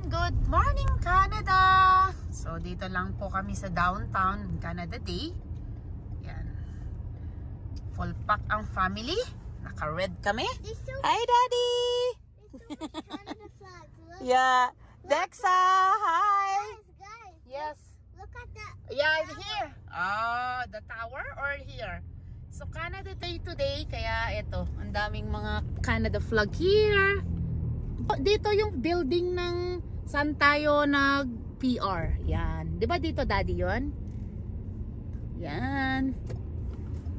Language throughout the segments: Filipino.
Good morning, Canada! So, dito lang po kami sa downtown Canada Day. Yan. Full pack ang family. Naka-red kami. Hi, Daddy! Canada flag. Look. Yeah. Dexa, hi! Guys, Yes. look at that. Yeah, here. The tower or here? So, Canada Day today. Kaya ito, ang daming mga Canada flag here. Dito yung building ng saan tayo nag-PR. Yan. Di ba dito, Daddy, yun? Yan.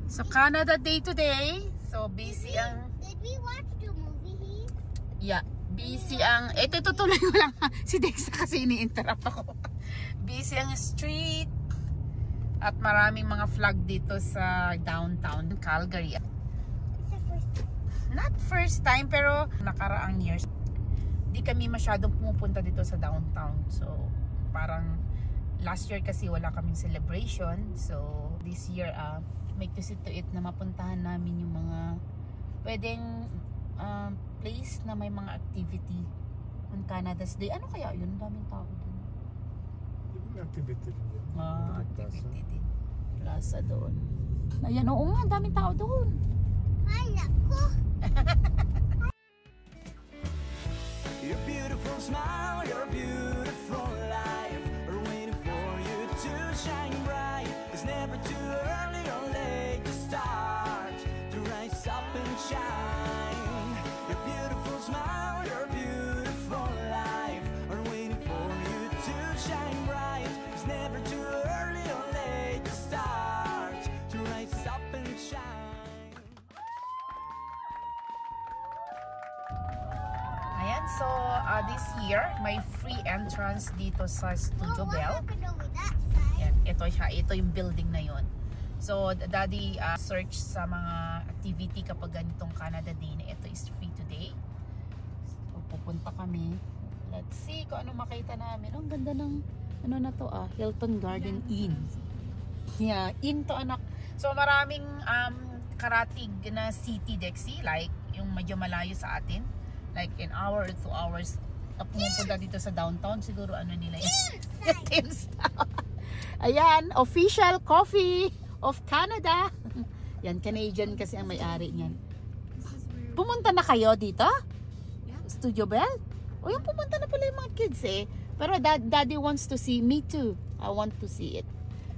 So, Canada Day today. So, busy ang... Did we watch the movie here? Yeah. Busy ang... Ito, tutuloy ko lang. Si Dexa kasi ini-interrupt ako. Busy ang street. At maraming mga flag dito sa downtown Calgary. It's the first time. Not first time, pero nakaraang years. Di kami masyadong pumupunta dito sa downtown. So, parang last year kasi wala kaming celebration. So, this year, make to see to it na mapuntahan namin yung mga pwedeng place na may mga activity on Canada's Day. Ano kaya yun? Daming tao dun. Activity din yan. Activity din. Plaza doon. Ayan, oo nga, daming tao doon. Ay, naku. Your beautiful smile, your beautiful life are waiting for you to shine bright. It's never too early or late to start to rise up and shine. Your beautiful smile, your beautiful life are waiting for you to shine bright. It's never too early or late to start to rise up and shine. Ayan, so this year, may free entrance dito sa Studio What Bell. happened over that side? Yan, ito siya, ito yung building na yon. So, Daddy search sa mga activity kapag ganitong Canada Day na ito is free today. So, pupunta kami. Let's see kung ano makita namin. Ang ganda ng, ano na to Hilton Garden Inn. Yeah, inn to anak. So, maraming karatig na city, Dexy, like yung medyo malayo sa atin. Like an hour or 2 hours pumupunta dito sa downtown. Siguro ano nila yan. Tim's Town. Ayan, official coffee of Canada. Yan, Canadian kasi ang may-ari niyan. Pumunta na kayo dito? Studio Bell? O yung pumunta na pala yung mga kids eh. Pero Daddy wants to see, me too. I want to see it.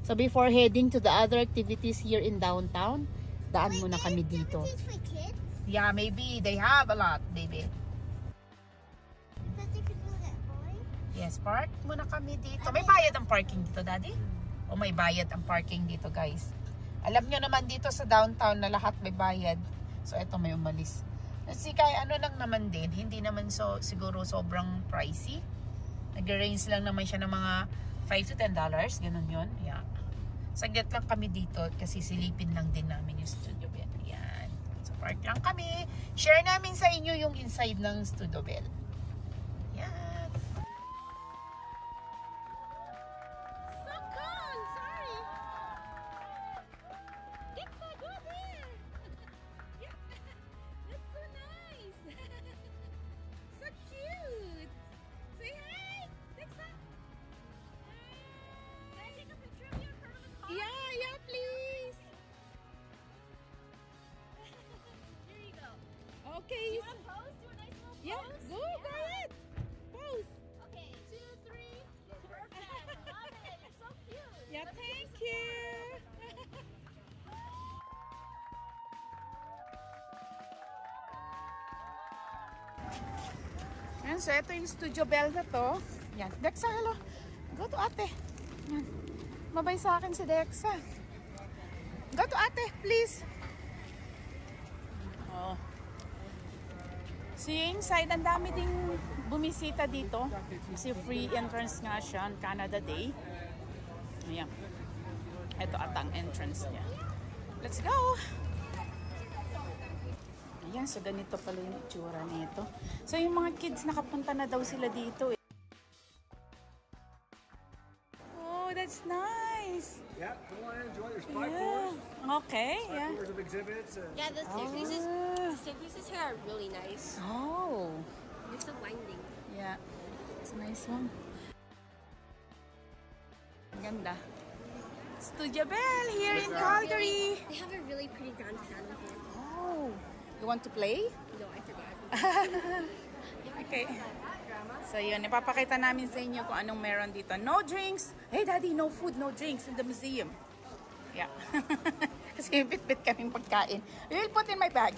So before heading to the other activities here in downtown, daan muna kami dito. Activities for kids? Yeah, maybe they have a lot, baby. Because you can do that, boy. Yes, park muna kami dito. May bayad ang parking dito, Daddy? O may bayad ang parking dito, guys? Alam nyo naman dito sa downtown na lahat may bayad. So, eto may umalis. Kasi kaya ano lang naman din, hindi naman siguro sobrang pricey. Nag-range lang naman siya ng mga $5 to $10. Ganun yun. Yeah. Saglit lang kami dito kasi silipin lang din namin yung Studio Bell. Yan. So, park lang kami. Share namin sa inyo yung inside ng Studio Bell. Yan. So cool! Sorry! Dexa, go there! Yeah. That's so nice! So cute! Say hi! Dexa! Can I take a picture of you in front of the car? Yeah, please! Here you go. Okay. Do you want to pose? Do a nice little pose? Yeah, go ahead! Pose! Okay, 2, 3. Perfect. Love it. You're so cute. Yeah, Let's thank give you! Yan, so ito yung Studio Bell na to. Yan, Dexa, hello. Go to ate. Yan. Mabay sa akin si Dexa. Go to ate, please. Oh. See, inside, ang dami ding bumisita dito. Kasi free entrance nga siya on Canada Day. Ayan. Ito atang entrance niya. Let's go! Ayan, so ganito pala yung itsura nito. So yung mga kids nakapunta na daw sila dito eh. Oh, that's nice! Yeah, go on and enjoy. There's 5 Yeah. floors. Okay, 5 yeah. floors of exhibits. Yeah, the staircases here are really nice. Oh, It's so winding. yeah. It's nice. Nice one. Ganda. Studio Bell here in Calgary. They have a really pretty grand piano here. Oh, you want to play? No, I forgot. Okay. So yun, ipapakita namin sa inyo kung anong meron dito. No drinks. Hey daddy, no food, no drinks in the museum. Yeah. Kasi bit-bit kaming pagkain. We will put in my bag.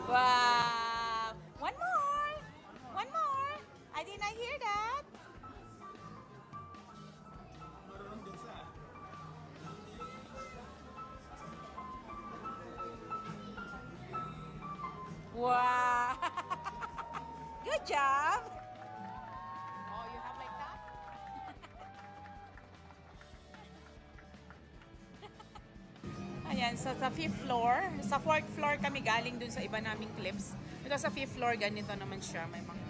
Wow! One more! One more! I did not hear that. Wow! Good job! Oh, you have like that? Ayan, so sa 5th floor. Sa 4th floor kami galing dun sa iba naming clips. Ito sa 5th floor, ganito naman siya. May mga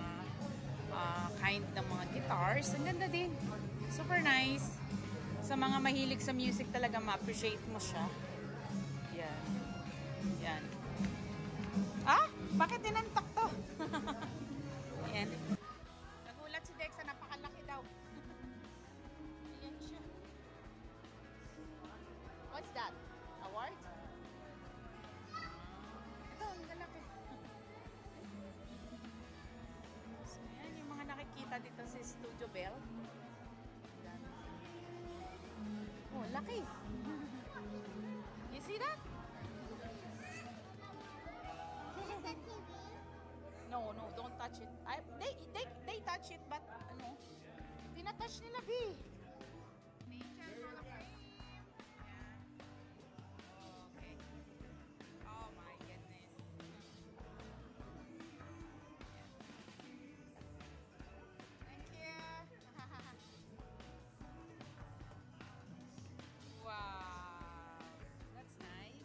kind ng mga guitars. Ang ganda din. Super nice. Sa mga mahilig sa music talaga, ma-appreciate mo siya. Yan. Yan. Ah! Bakit tinantak to? Ayan. Nagulat si Dexa, napakalaki daw. Ayan siya. What's that? Award? Ito, ang galaki. So, yan yung mga nakikita dito sa Studio Bell. Oh, laki. You see that? No, no, don't touch it. They touch it, but ano? Tinatouch nila, B. Nature Hall of Fame. Okay. Oh my goodness. Thank you. Wow. That's nice.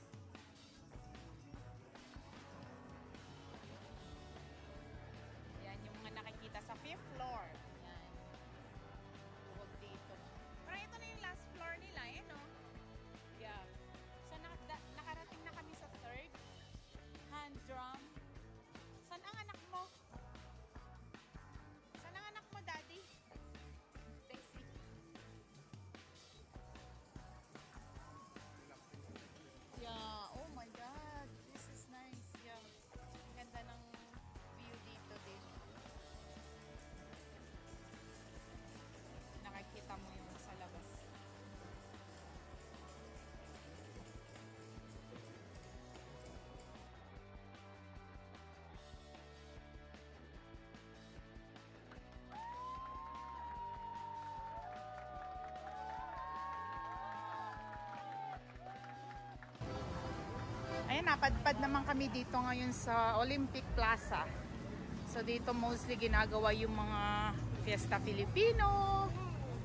Yan yung mga nakikita sa 5th floor. Yan. Huwag dito. Pero ito na yung last floor nila, eh, no? Yeah. So, nakarating na kami sa 3rd. Hand drum. Saan ang anak mo? Saan ang anak mo, Daddy? Daisy. Yeah. Oh my God. This is nice. Yeah. Ang ganda ng view dito din. Nakikita mo yung sa labas. Ayan, napadpad naman kami dito ngayon sa Olympic Plaza. So dito mostly ginagawa yung mga Fiesta Filipino.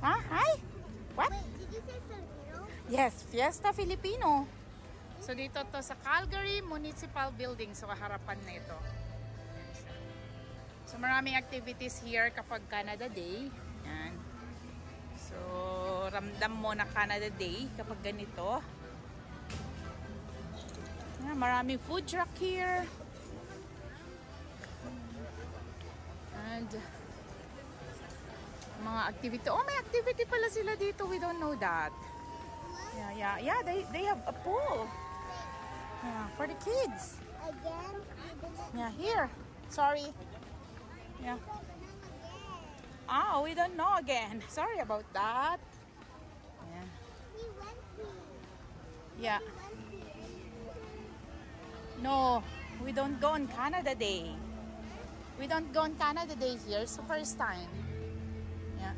Ha? Hi? What? Wait, did you say Filipino? Yes, Fiesta Filipino. So dito to sa Calgary Municipal Building. So harapan na ito. So maraming activities here kapag Canada Day. Yan. So ramdam mo na Canada Day kapag ganito. maraming food truck here. And mga activity. Oh, may activity pala sila dito. We don't know that. Yeah. They have a pool. Yeah, for the kids. Again? Yeah, here. Sorry. Yeah. Oh, we don't know again. Sorry about that. Yeah. We went here. Yeah. We went here. No, we don't go on Canada Day. We don't go on Canada Day here. It's the first time. Yeah.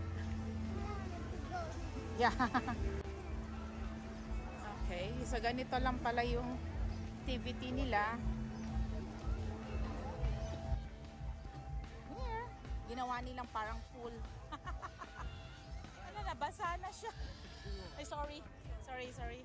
Yeah. Okay. So, ganito lang pala yung activity nila. Here. Ginawa nilang parang pool. Ano, nabasa na siya. Ay, sorry. Sorry.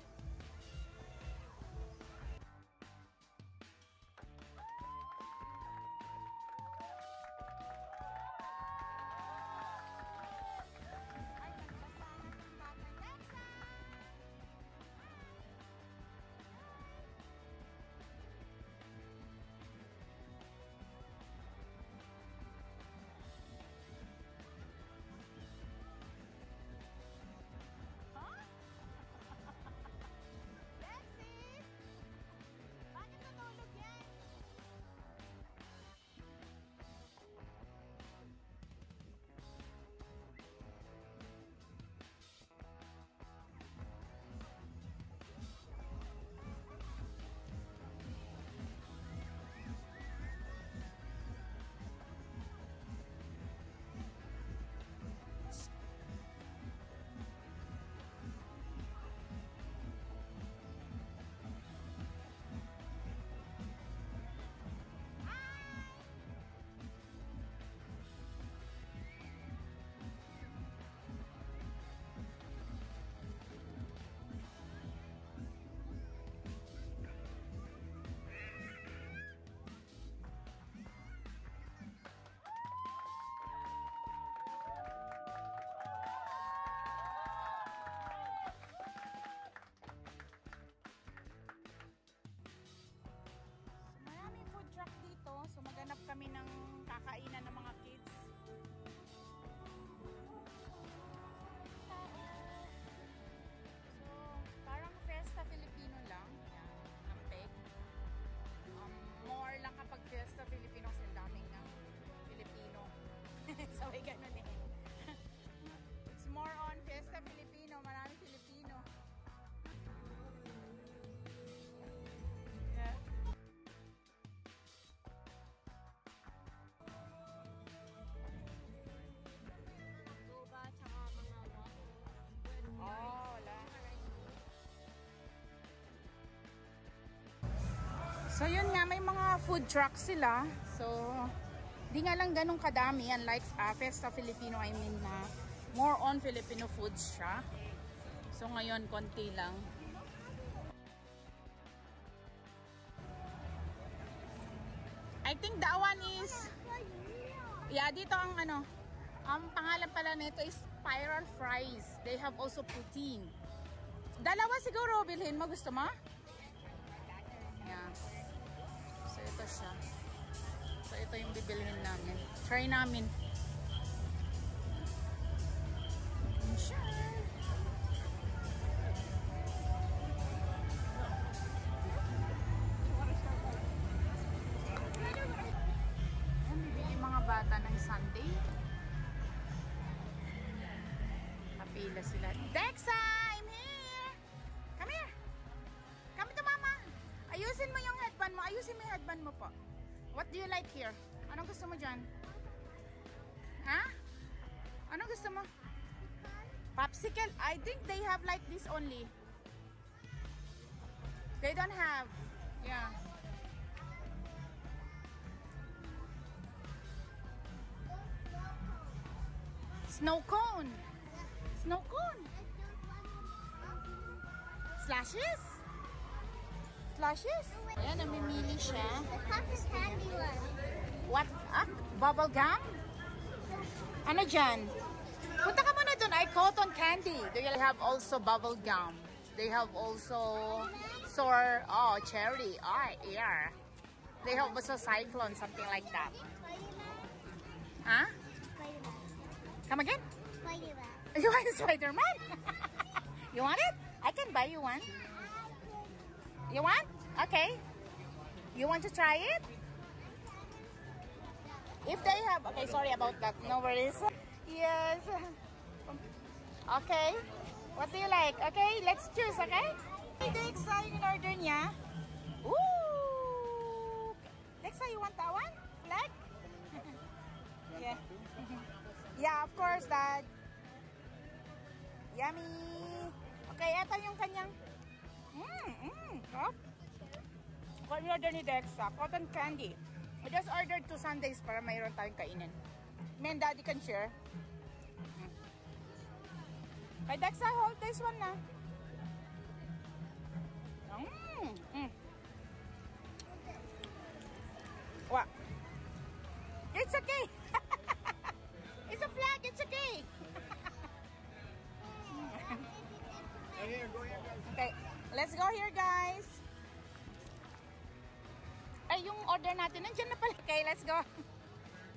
Truck dito, so maghanap kami ng kakainan ng mga kids. So, parang Fiesta Filipino lang. Yan, ampeg. More lang kapag Fiesta Filipino kasi daming Filipino. Sabay ganun eh. It's more on Fiesta Filipino, maraming Filipino. Yeah. So yun nga, may mga food trucks sila. So di nga lang ganun kadami, unlike Fiesta Filipino, I mean na more on Filipino foods siya. So ngayon konti lang. I think that one is, yeah, dito ang ano, ang pangalan pala nito is Spiral Fries. They have also protein. Dalawa siguro bilhin mo, gusto mo? Yeah. So ito siya. So ito yung bibilhin namin. Try namin. Ayan, bibili mga bata ng Sunday. Kapila sila. Dexa! I'm here! Come here! Come to mama! Ayusin mo yung headband mo. Ayusin mo yung headband mo po. What do you like here? Anong gusto mo dyan? Ha? Anong gusto mo? Popsicle? I think they have like this only. They don't have. Yeah. Snow cone. Snow cone. Slashes? Slashes? Ayan, namimili siya. Cotton candy one. What? Ah? Bubble gum? Ano dyan? Punta ka muna dun. Ay, cotton candy. Do you have also bubble gum? They have also cherry. Yeah. They have also cyclone, something like that. Huh? Spider-Man. Come again? Spider-Man. You want Spider-Man? You want it? I can buy you one. You want? Okay. You want to try it? If they have... Okay, sorry about that. No worries. Yes. Okay. What do you like? Okay, let's choose, okay? Dexa, yung in-order niya. Ooh! Dexa, you want that one? Flag? Yeah. Yeah, of course, Dad. Yummy! Okay, ito yung kanyang... Oh. Order ni Dexa, cotton candy. I just ordered 2 sundaes para mayroon tayong kainin. Me and Daddy can share. Kay Dexa, hold this one na. What? It's okay. It's a flag, it's okay. Okay, let's go here, guys. Ay, yung order natin, nandiyan na pala. Okay, let's go.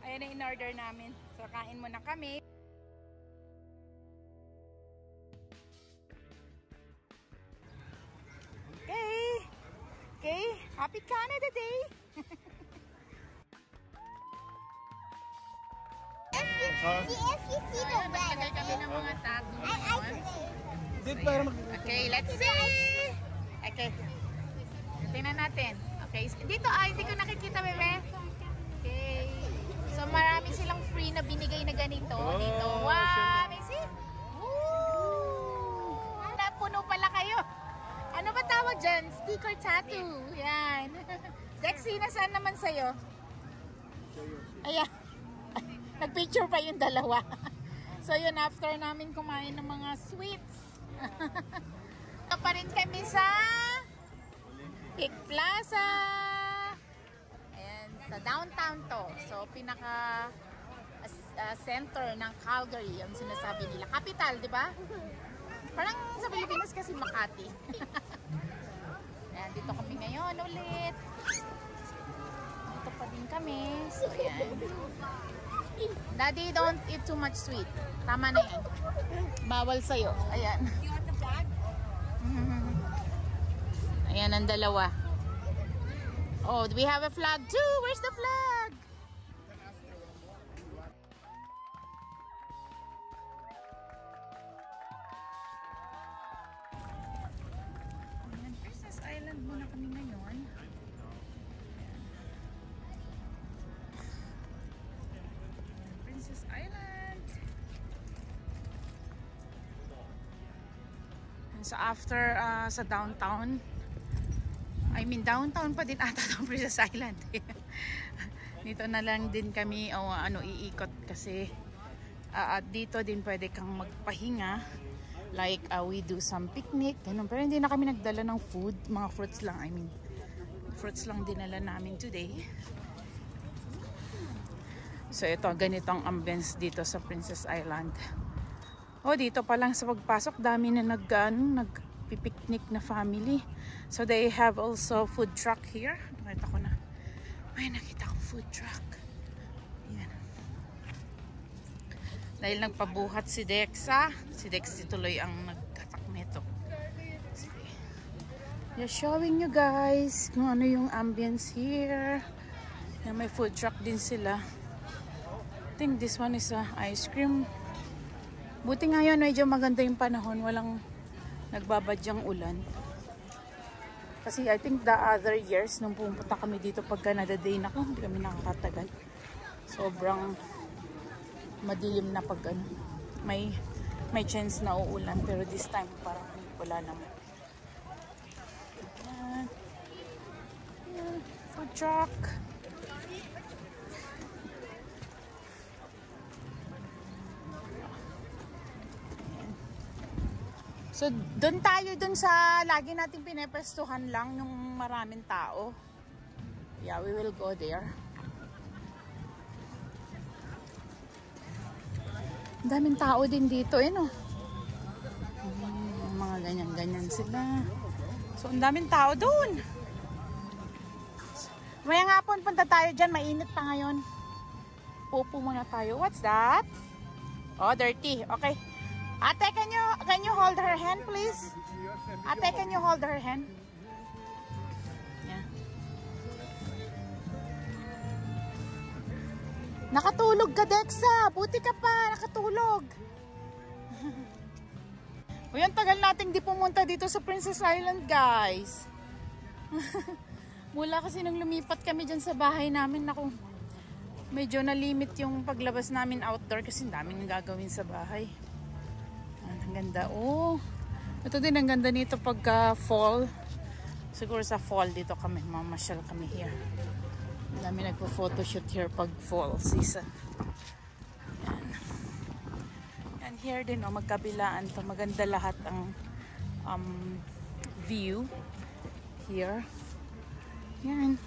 Ayan na in-order namin. So, kain muna kami. Okay, happy Canada Day! If you see the red, Maglagay kami ng mga tag. Okay, let's see! Okay, tingnan natin. Okay, dito hindi ko nakikita, bebe. Okay, so marami silang free na binigay na ganito dito. Wow, amazing! Woo! Napuno pala kayo. Ano ba tawag dyan? Sticker tattoo. Yan. Dexy, nasaan naman sa'yo? Ayan. Nag-picture pa yung dalawa. So yun, after namin kumain ng mga sweets. Ito pa rin kami sa Peak Plaza. Ayan, sa downtown to. So pinaka center ng Calgary, ang sinasabi nila. Capital, di ba? Parang sa Pilipinas kasi Makati. Ayan, dito kami ngayon ulit. Dito pa din kami. So, ayan. Daddy, don't eat too much sweet. Tama na yan. Bawal sa'yo. Ayan. You want the flag? Ayan ang dalawa. Oh, we have a flag too. Where's the flag? Princess Island muna kami ngayon. Princess Island. And so after sa downtown, I mean downtown pa din ata ng Princess Island. Dito na lang din kami iikot kasi dito din pwede kang magpahinga. Like we do some picnic, ganun. Pero hindi na kami nagdala ng food, mga fruits lang. I mean, fruits lang dinala namin today. So ito, ganito ang ambience dito sa Princess Island. Oh, dito pa lang sa pagpasok, dami na nagpipiknik na family. So they have also food truck here. Nakita ko na. Ay, nakita kong food truck. Yan. Dahil nagpabuhat si Dexa. Si Dexa tuloy ang nagtatak nito. Just showing you guys kung ano yung ambience here. Yan, may food truck din sila. I think this one is ice cream. Buti nga yun, medyo maganda yung panahon. Walang nagbabadyang ulan. Kasi I think the other years, nung pumunta kami dito pag Canada Day, naku, hindi kami nakakatagal. Sobrang madilim na pag may chance na uulan. Pero this time, parang wala naman. Ayan. Food truck. So, doon tayo dun sa lagi nating pineprestuhan lang yung maraming tao. Yeah, we will go there. Daming tao din dito, no? Mga ganyan-ganyan sila. So, ang daming tao doon. Mayang hapon, punta tayo dyan. Mainit pa ngayon. Pupo muna tayo. What's that? Oh, dirty. Okay. Ate, can you hold her hand, please? Ate, can you hold her hand? Yeah. Nakatulog ka, Dexa. Buti ka pa. Nakatulog. Uy, ang tagal nating di pumunta dito sa Princess Island, guys. Mula kasi nung lumipat kami dyan sa bahay namin, naku, medyo na-limit yung paglabas namin outdoor kasi daming gagawin sa bahay. Ang ganda. Oh, ito din ang ganda nito pagka fall. Siguro sa fall dito kami, mamasyal kami here. Ang dami nagpo-photoshoot here pag fall season. And here din, oh, magkabilaan to. Maganda lahat ang view here. Yan.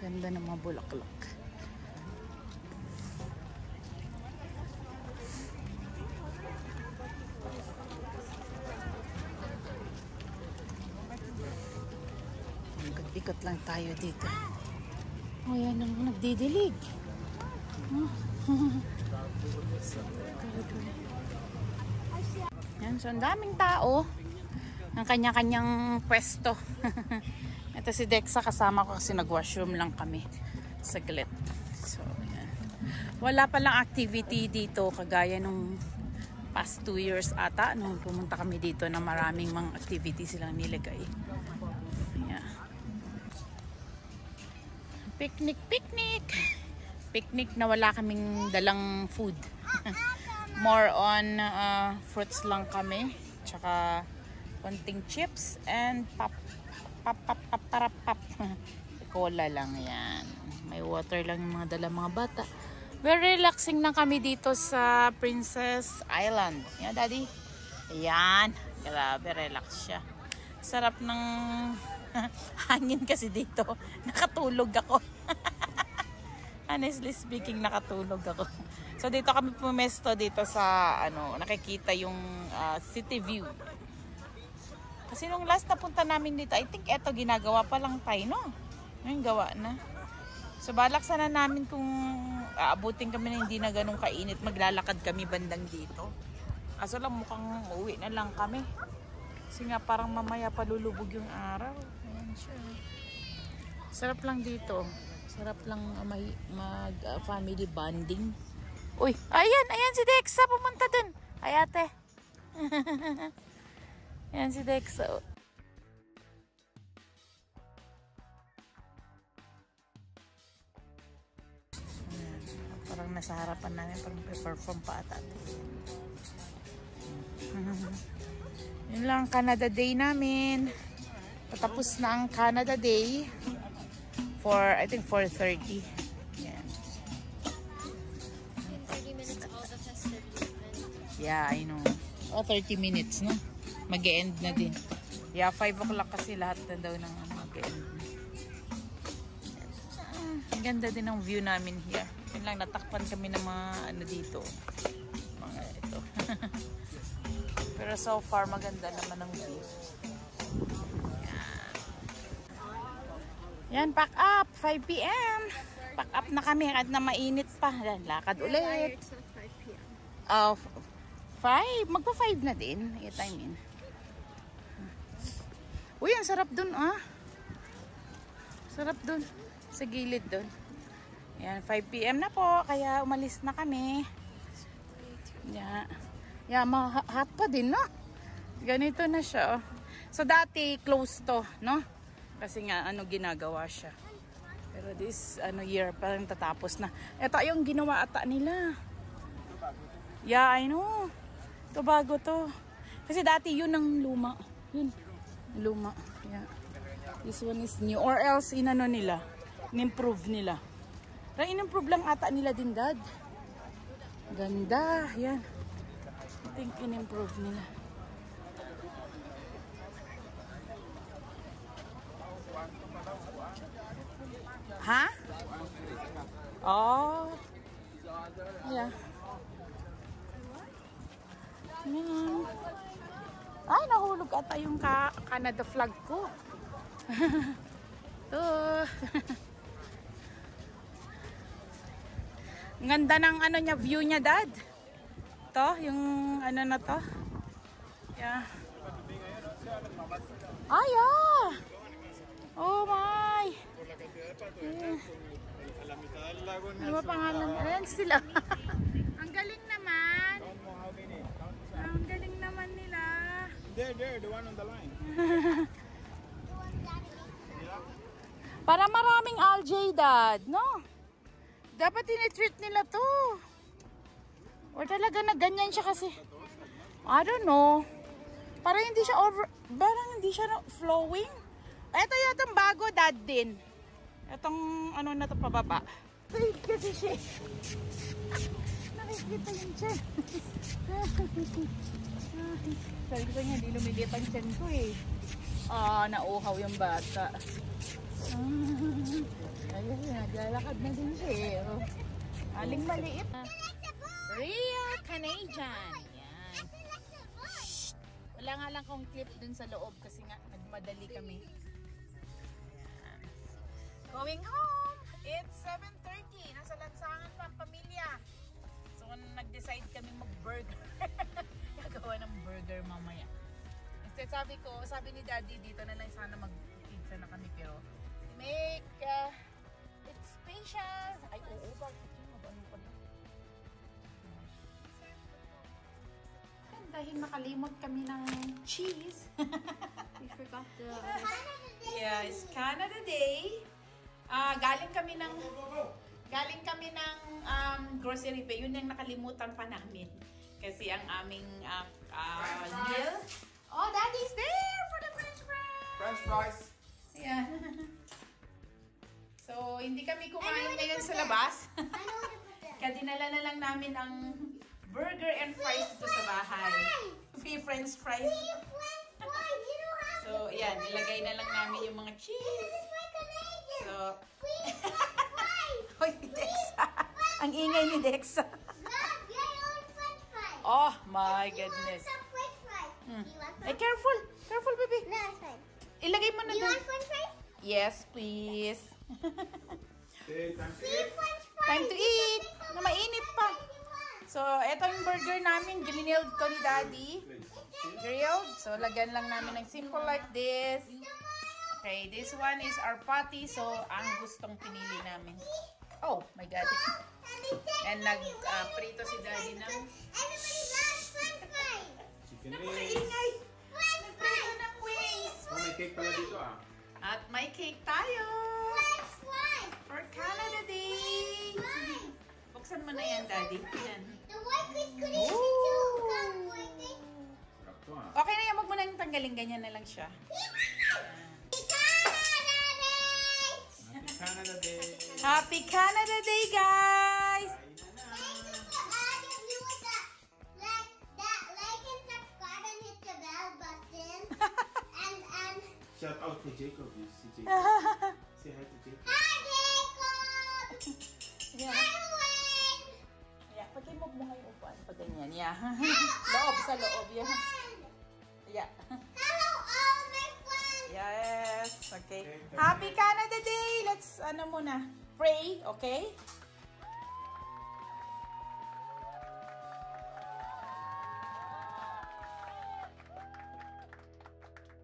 Ganda ng mga bulaklak. Ikot lang tayo dito. Oh, yan ang nagdidilig. Yan, so ang daming tao. Ang kanya-kanyang pwesto. Ito si Dexa, kasama ko kasi nag-washroom lang kami. Saglit. So, yan. Wala palang activity dito kagaya nung past 2 years ata. Nung pumunta kami dito na maraming mga activities silang nilagay. Yeah. Picnic, picnic! Picnic na wala kaming dalang food. More on fruits lang kami. Tsaka konting chips and pop. Cola lang yan. May water lang yung mga dala mga bata. Very relaxing na kami dito sa Princess Island. Yan, Daddy. Ayan. Grabe, relax siya. Sarap ng hangin kasi dito. Nakatulog ako. Honestly speaking, nakatulog ako. So dito kami pumesto dito sa nakikita yung city view. Kasi nung last na punta namin dito, I think eto ginagawa pa lang tayo, no? Ngayon gawa na. So balak sana namin kung aabutin kami na hindi na ganun kainit, maglalakad kami bandang dito. Kaso lang mukhang uwi na lang kami. Kasi nga parang mamaya palulubog yung araw. Ayan siya. Sarap lang dito. Sarap lang mag-family bonding. Uy, ayan si Dexa pumunta dun. Ay ate. Ayan si Dexa. Parang nasa harapan namin, parang perform pa ata. Yun lang, Canada Day namin. Patapos na ang Canada Day for, I think, 4:30. Yan. 30 minutes all the festivities. Yeah, I know. 30 minutes, no? Mag-e-end na din. Yeah, 5 o'clock kasi lahat na daw ng mag-e-end. Ang ganda din ang view namin here. Yun lang, natakpan kami ng mga dito. Mga ito. Pero so far, maganda naman ang view. Yan, pack up. 5 p.m. Pack up na kami at na mainit pa. Lakad ulit. 5 p.m. 5? Magpa-5 na din. I mean. Uy, ang sarap dun, ah. Sarap dun. Sa gilid dun. Yan, 5 p.m. na po. Kaya umalis na kami. Yeah. Yeah, hot pa din, no? Ganito na siya, oh. So, dati close to, no? Kasi nga, ginagawa siya. Pero this, year, parang tatapos na. Ito yung ginawa ata nila. Yeah, I know. Ito bago to. Kasi dati yun ang luma. Yun. Luma. Yeah. This one is new. Or else, nila. In-improve nila. Pero in-improve lang ata nila din, Dad. Ganda. Yan. I think in-improve nila. Ha? Oh. Yeah. Yan. Ay, nahulog ata yung Canada flag ko. Ito. Ang ganda ng ano niya, view niya, Dad. Ito, yung ano na to. Yeah. Ay, ah! Oh my! Yeah. Ano ba pangalan? Ayan sila. Ang galing naman. Ang galing naman nila. There, the one on the line. Para maraming algae, Dad, no? Dapat tinitreat nila to. Or talaga na ganyan siya kasi. I don't know. Parang hindi siya parang hindi siya flowing. Ito yatang bago, Dad, din. Itong ano na to pababa. Kasi siya. Nakikita yung tiyan. Sabi ko niya, hindi lumilit ang tiyan ko eh. Nauhaw yung bata. Ayun, naglalakad na din siya eh. Aling maliit. Real Canadian. Yan. Wala nga lang kong clip dun sa loob kasi nga nagmadali kami. Yan. Going home. It's 7:30. Nasa lansangan pa ang pamilya. So nag-decide kami mag-burger. Gagawa ng burger mamaya. Instead sabi ni Daddy dito na lang sana mag-pizza na kami pero make it special. Ay, oo, bakit yun? Ano pa na? Dahil nakalimot kami ng cheese. We forgot the... Yeah, it's Canada Day. Galing kami ng grocery pa. Yun yung nakalimutan pa namin. Kasi ang aming meal. Oh, Daddy's there for the French fries! French fries. Yeah. So, hindi kami kumain ngayon sa labas. Kaya dinala na lang namin ang burger and fries dito sa bahay. Free French fries. So, yan. Nilagay na lang namin yung mga cheese. So, hoy, Dexa. Ang ingay ni Dexa. Oh my goodness. Hey, careful. Careful, baby. No, it's fine. Ilagay mo na You doon. want french fries? Yes, please. Okay, time to See eat. french fries. Time to eat. Na mainit pa. So, eto yung burger namin. Grilled to ni Daddy. Grilled. So, lagyan lang namin ng simple like this. Okay, this one is our patty. So, ang gustong pinili namin. Oh, my God. And nag-prito si Daddy ng... Everybody loves french fries. Chicken wings. Napakaingay. French Nagprito fries. ng wings. Oh, may cake pala dito ah. At may cake tayo. French fries. For Canada Day. Fries. Buksan mo na yan, Daddy. Yan. The white fish could eat it Ooh. too. Come, white fish. Sarap to ah. Okay na yan. Huwag mo nang tanggalin. Ganyan na lang siya. Happy Canada Day. Happy Canada Day, guys! Thank you for all of you with that, like and subscribe and hit the bell button. and Shout out to Jacob. You see Jacob. Say hi to Jacob. hi Jacob. Yeah. Hi Wayne. Yeah. Pag-imog mo kayo upuan pa ganyan. Yeah. Loob sa loob. Yeah. Yeah. Hello all my friends. Yes. Okay. Happy Canada Day! Let's, muna, pray. Okay?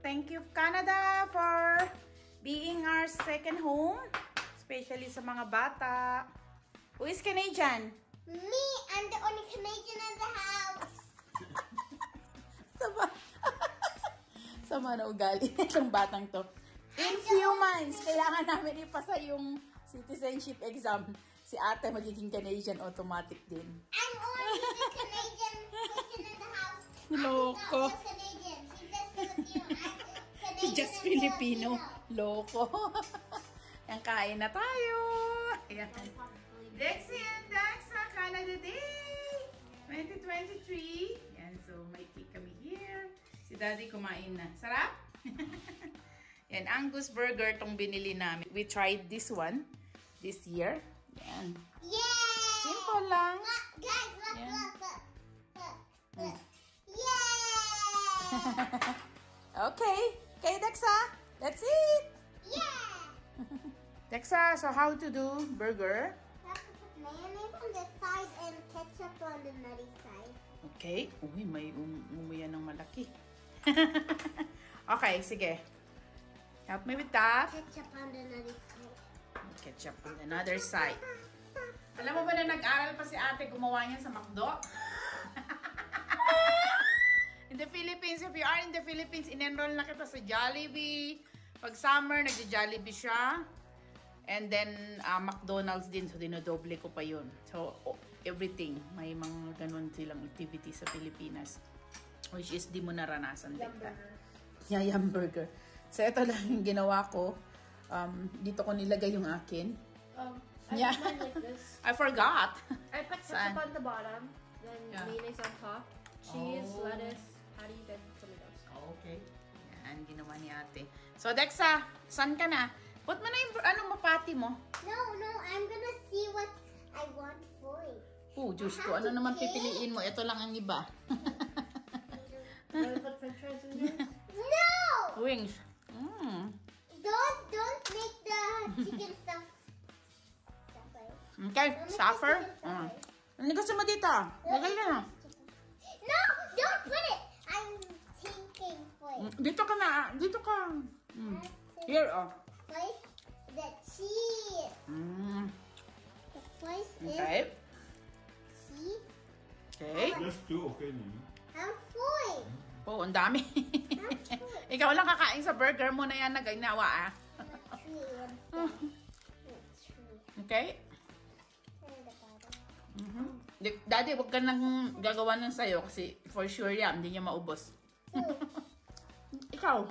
Thank you, Canada, for being our second home. Especially sa mga bata. Who is Canadian? Me, I'm the only Canadian in the house. Sama. Sama na ugali itong batang to. In few months, kailangan namin ipasa yung citizenship exam. Si ate magiging Canadian automatic din. I'm only the Canadian person in the house. Loko. I'm not the Canadian. Just She's just Filipino. I'm Canadian Filipino. and Loko. Yan, kain na tayo. Ayan. Dexy and Daxa, Canada Day 2023. Yan, so may cake kami here. Si Daddy kumain na. Sarap? Yan, Angus burger tong binili namin. We tried this one this year. Yan. Yay! Simple lang. Look, guys, look, Yeah. look, look, look, look. Okay. Okay, Dexa. Let's eat. Yeah! Dexa, so how to do burger? You have to put mayonnaise on this side and ketchup on the nutty side. Okay. Uy, may umuyan ng malaki. Okay, sige. Help me with that. Ketchup on the nutty side. Ketchup on another side. Alam mo ba na nag-aral pa si ate gumawa niyan sa McDo? In the Philippines, if you are in the Philippines, in-enroll na kita sa Jollibee. Pag summer, nagja-Jollibee siya. And then, McDonald's din. So, dinodoble ko pa yun. So, everything. May mga ganun silang activity sa Pilipinas. Which is, di mo naranasan. Yum burger. Yeah, yum burger. So, ito lang yung ginawa ko. Dito ko nilagay yung akin. I Yeah. put mine like this. I forgot. I put Saan? ketchup on the bottom, then Yeah. mayonnaise on top, cheese, Oh. lettuce, patty, then tomatoes. Okay. Yan, ginawa ni ate. So, Dexa, saan ka na? Put mo na yung, mapati mo? No, I'm gonna see what I want for it. Oh, Diyos ko, ano naman pipiliin mo? Ito lang ang iba. Want to put french fries in there? No! Wings. Mm. Don't make the chicken stuff. Okay, suffer. Ano gusto mo dito? Lagay ka na. No, don't put it. I'm thinking for it. Dito ka na. Dito ka. Here, oh. First, the cheese. The first is Okay. cheese. Okay. Just two, okay, Nini? I'm full. Oh, ang dami. Ikaw lang kakain sa burger mo na yan na ginawa, ah. Okay? Daddy, huwag ka nang gagawa ng sayo kasi for sure yan, hindi niya maubos. Ikaw.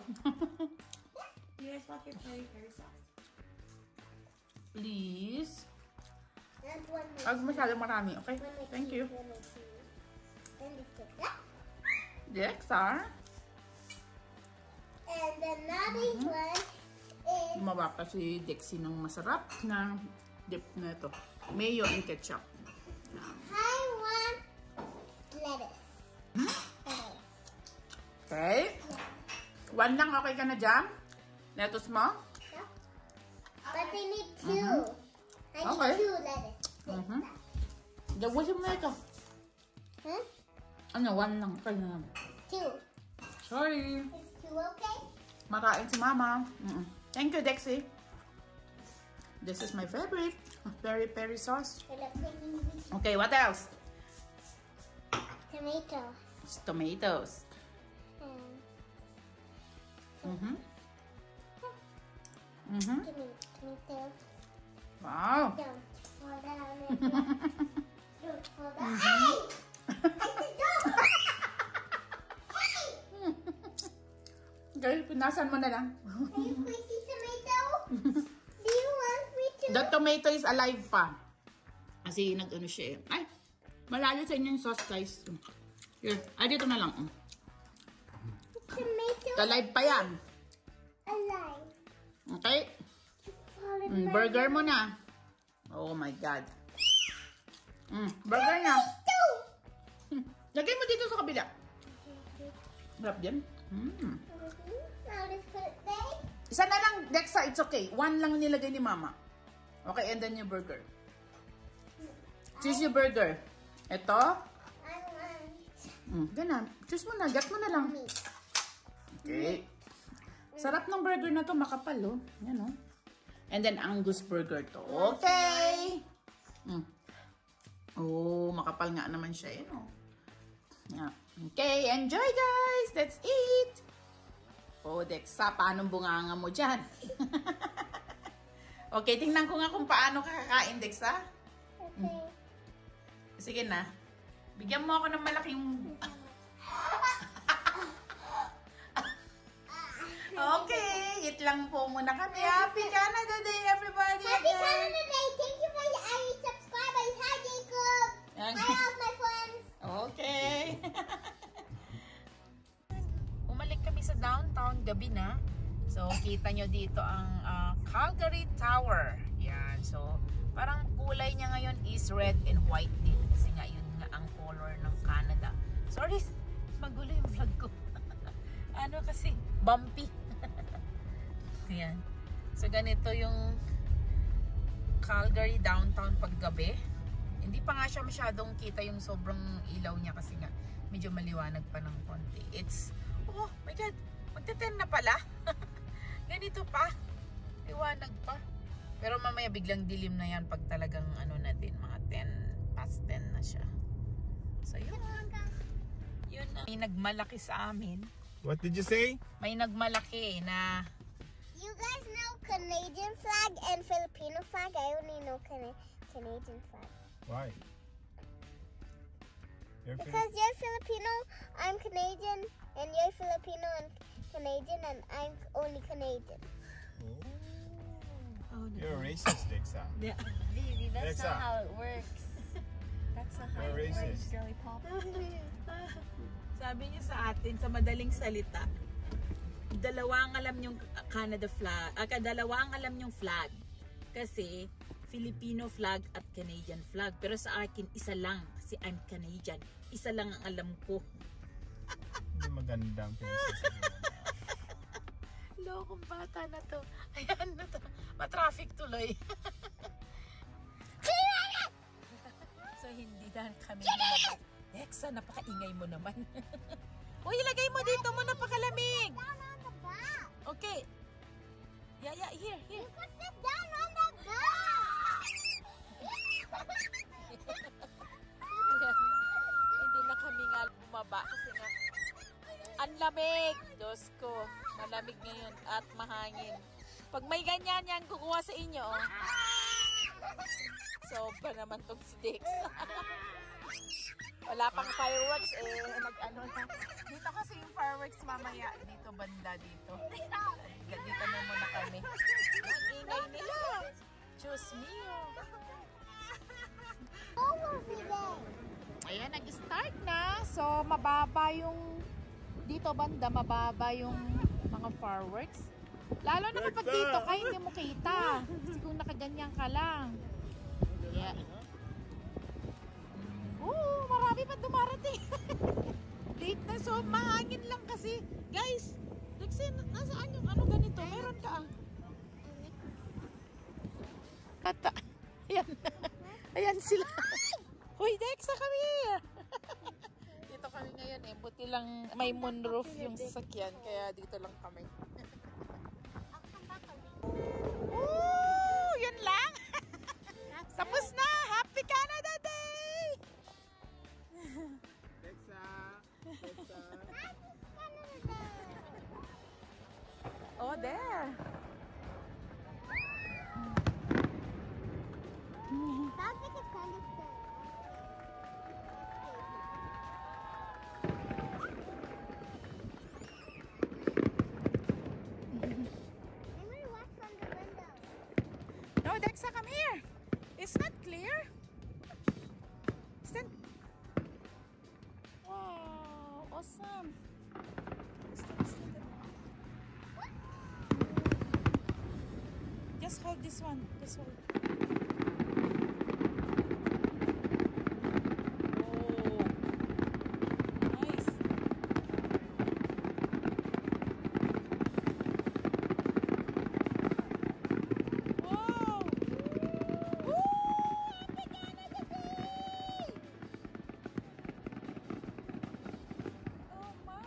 You guys want your peri peri sauce? Please. And one more. Huwag masyadong marami, okay? Thank you. Dexa. And another one is Gumawa pa si Dexy ng masarap na dip na ito. Mayo and ketchup. I want lettuce. Lettuce. Okay? One lang, okay ka na dyan? Lettuce mo? Yeah. But I need two. I need Okay. two lettuce. Gawin mo na ito. Huh? Ano, one lang. Okay na lang. Two. Sorry. Is two okay? Makain si Mama. Thank you, Dexy. This is my favorite. Peri-peri sauce. Okay, what else? Tomato. It's tomatoes. Tomato. Wow. Don't fall down. Don't fall down. Hey! I said don't! Hey! Okay, pinasan mo na lang. Are you crazy, tomato? Do you want me to? The tomato is alive pa. Kasi nag-ano siya eh. Ay, malayo sa inyong sauce, guys. Here, ay dito na lang. Tomato Alive pa yan. alive. Okay? Fall in my Burger mo na. Oh my God. Burger na. Two. Lagay mo dito sa kabila. Harap din. Now let's put it there. Isa na lang, Dexa, it's okay. One lang nilagay ni Mama. Okay, and then your burger. Choose your burger. Ito. I want Ganun. Choose mo na. Get mo na lang. meat. Okay. Sarap ng burger na to. Makapal, oh. Yan, oh. And then, Angus burger to. Okay. Oh, makapal nga naman siya. Yan, oh. Yeah. Okay, enjoy, guys. Let's eat. Oh, Dexa, paano bunganga mo dyan? Okay, tingnan ko nga kung paano kakakain, Dexa. Okay. Sige na. Bigyan mo ako ng malaking... Okay, eat lang po muna kami. Happy Canada Day, everybody! Happy again. Canada Day! Thank you for your subscribers. Hi, Jacob. Yan. Hi, all my friends. Okay. Umalik kami sa downtown gabi na. So, kita nyo dito ang Calgary Tower. Yan. So, parang kulay niya ngayon is red and white din. Kasi nga, yun nga ang color ng Canada. Sorry, magulo yung vlog ko. kasi bumpy. Ayan. So ganito yung Calgary downtown paggabi. Hindi pa nga siya masyadong kita yung sobrang ilaw niya kasi nga medyo maliwanag pa ng konti. It's, oh my god, magte-10 na pala. Ganito pa. Liwanag pa. Pero mamaya biglang dilim na yan pag talagang ano na din, mga 10 past 10 na siya. So yun. Yun na. May nagmalaki sa amin. What did you say? May nagmalaki na You guys know Canadian flag and Filipino flag? I only know Canadian flag. Why? Because you're Filipino, I'm Canadian, and you're Filipino and Canadian, and I'm only Canadian. oh, You're a racist, Dexa. Yeah. Baby, that's Alexa. not how it works. That's not how You're it works, racist. girly pop. Sabi niya sa atin, sa madaling salita, dalawa ang alam yung Canada flag, dalawa ang alam yung flag. Kasi Filipino flag at Canadian flag. Pero sa akin, isa lang. Kasi I'm Canadian. Isa lang ang alam ko. Hindi magandang pinagsasabihan. Lokong bata na to. Ayan na to. Matraffic tuloy. So hindi na kami lumabas. Dexa, napakaingay mo naman. Uy, ilagay mo dito mo, napakalamig. Down on the back. Okay. Yeah, here. You can sit down on the back. Hindi na kami nga bumaba kasi nga ang lamig. Diyos ko, malamig ngayon at mahangin. Pag may ganyan yan, kukuha sa inyo. Oh. Sobra naman tong si Dex. Wala pang fireworks nag-ano na. Dito kasi yung fireworks mamaya. Dito banda dito. Dito na muna kami. Ang ingay nila. Diyos mio. Ayan, nag-start na. So, mababa yung dito banda, mababa yung mga fireworks. Lalo na kapag dito kayo hindi mo kita. Kasi kung nakaganyan ka lang. Yeah. Marami pa dumarating. Late na, so mahangin lang kasi. Guys, Lexi, nasaan yung ano ganito? Meron ka ah. Kata. Ayan. Ayan sila. Hoy, Dexa, come here. Dito kami ngayon eh. Buti lang may moonroof yung sasakyan. Kaya dito lang kami. Yun lang. Tapos na. Happy Canada Day! Dexa! Oh, there. Sounds like it's kind of scary. I'm gonna watch from the window. No, Dexa, come here. It's not clear. Stand. Wow, awesome. Stand. Just hold this one. Just hold. Oh, nice. Wow. Woo! Happy Canada Day! Oh my.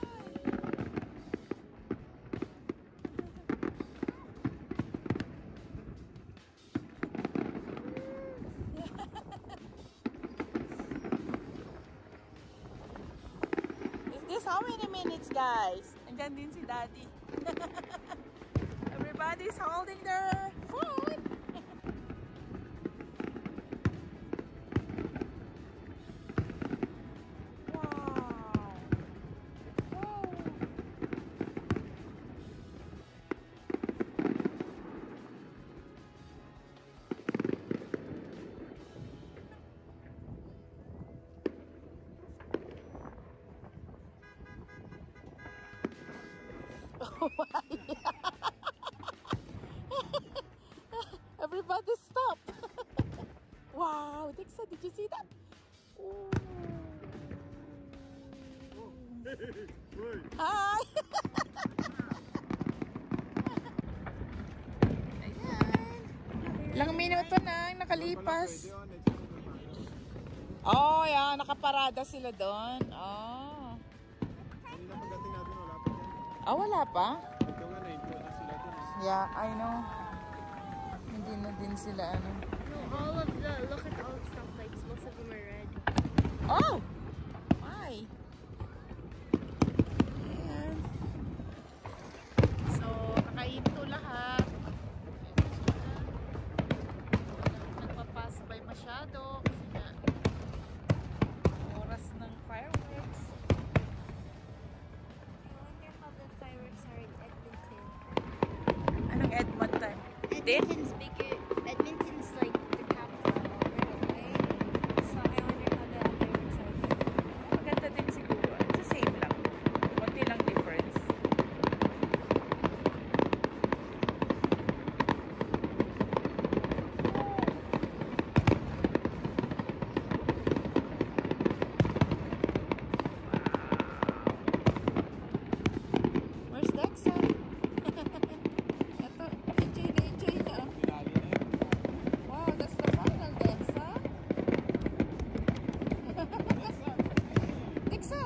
Is this how many minutes, guys? Andyan din si Daddy. Everybody's holding their phone. Wow. Wow. Oh my. Everybody stop. Wow, Dexa, did you see that? Ooh. Hi. nakakalipas. Oh, yeah. Nakaparada sila doon. Oh. Kanina pagdating natin, wala pa yan. Ah, wala pa? Ito nga, na-enjoy na sila dun. Yeah, I know. Hindi na din sila ano. No, all of the, look at all the stoplights. Most of them are red. Oh! Why? Ayan. So, nakahinto lahat. Nagpapasabay masyado. Kasi nga, oras ng fireworks. I wonder how the fireworks are in Edmonton. Anong Edmonton? Edmonton's bigger. Edmonton's like the capital of Alberta, right? So I wonder how the fireworks are there. Maganda din siguro. It's the same lang. Konti lang difference. Where's Dexa? Ito, enjoy na. Pinali na yun. Wow, that's the final, Dexa. Dexa!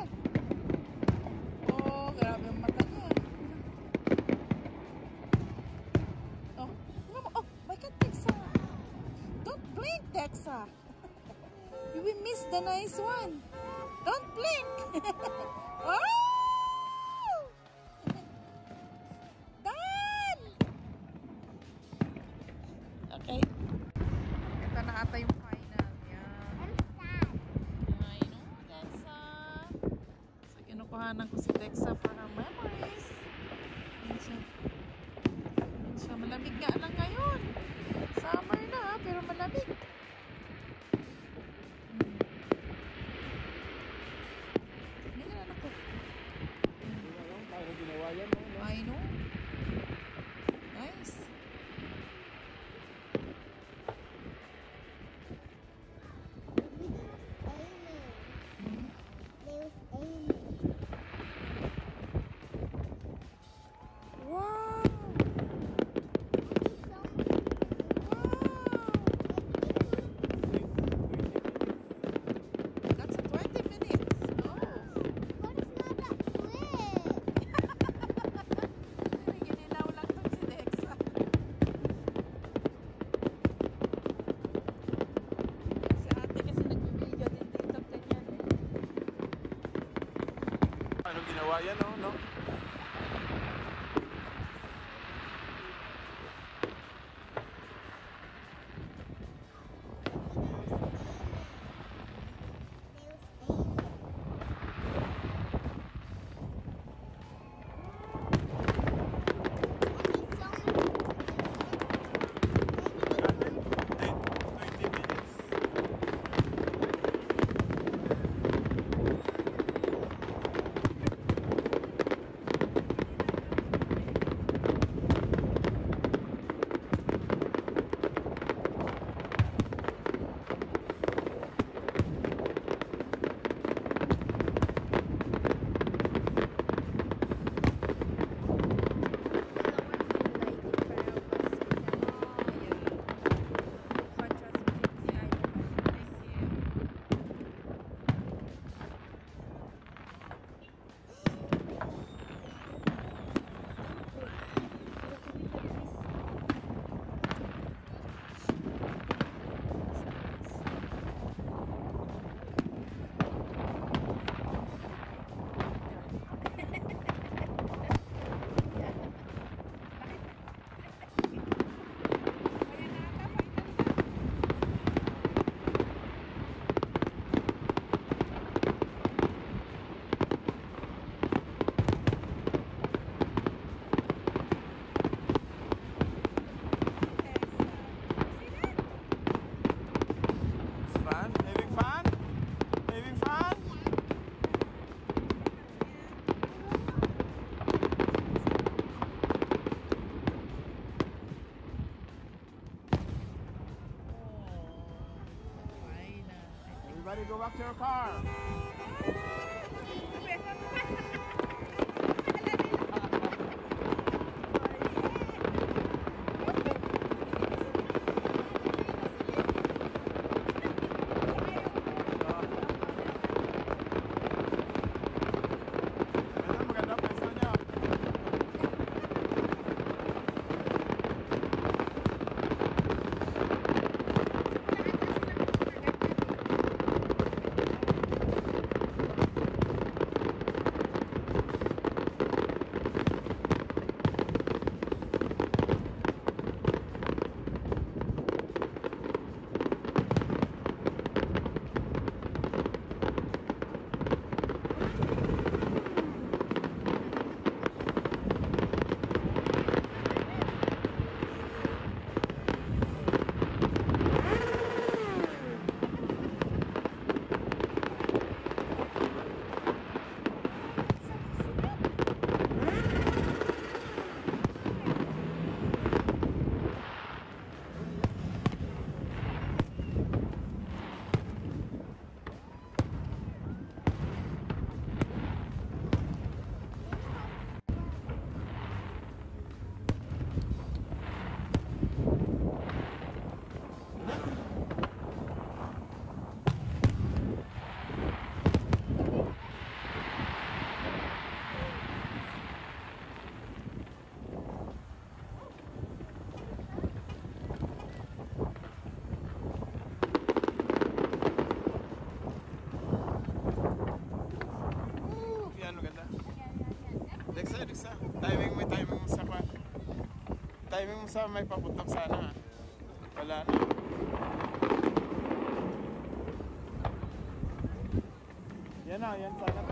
Oh, grabe ang mata niya. Oh, oh my God, Dexa. Don't blink, Dexa. You will miss the nice one. Don't blink. Oh! Done! Okay. Ito na ata yung final. Yan. I'm sad. I know, Dexa. So, kinukuhanan ko si Dexa for her memories. Yan siya. Yan siya. Malamig nga lang ngayon. Summer na, pero malamig. Hindi na ako. Parang ginawa yan, no? I know. Nice. There's Amy. Wow! So That's 20 minutes. Oh. but it's not that quick. Ginilaw lang to si Dexa. Si ate kasi nag-video din dito. Ganyan. Anong ginawa yan, no? Everybody go back to your car. timing mo sa may paputok sana. Wala na. Yan na, yan sana.